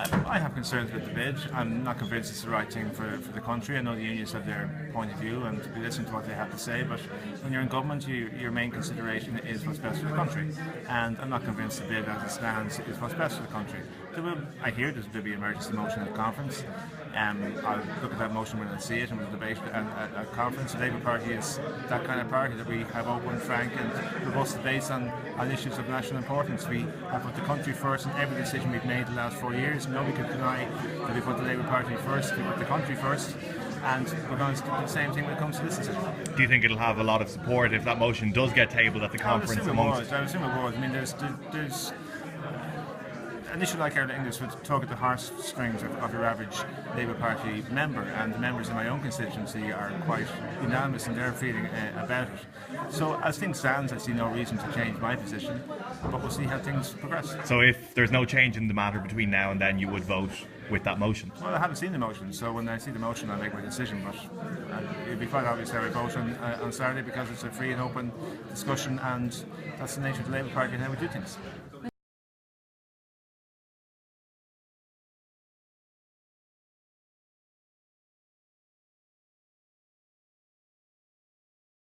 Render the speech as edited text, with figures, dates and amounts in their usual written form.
I have concerns with the bid. I'm not convinced it's the right thing for the country. I know the unions have their point of view and we listen to what they have to say, but when you're in government, your main consideration is what's best for the country. And I'm not convinced the bid as it stands is what's best for the country. I hear there'll be an emergency motion at the conference. I'll look at that motion when I see it and we'll debate at conference. The Labour Party is that kind of party that we have open, frank and robust debates on issues of national importance. We have put the country first in every decision we've made the last 4 years. Nobody could deny that we put the Labour Party first, we put the country first, and we're going to do the same thing when it comes to this decision. Do you think it'll have a lot of support if that motion does get tabled at the conference? I would assume it would. I mean, there's an issue like Aer Lingus would tug at the heartstrings of your average Labour Party member, and the members in my own constituency are quite unanimous in their feeling about it. So as things stand, I see no reason to change my position, but we'll see how things progress. So if there's no change in the matter between now and then, you would vote with that motion? Well, I haven't seen the motion, so when I see the motion I'll make my decision, but it'll be quite obvious how I vote on Saturday, because it's a free and open discussion and that's the nature of the Labour Party and how we do things.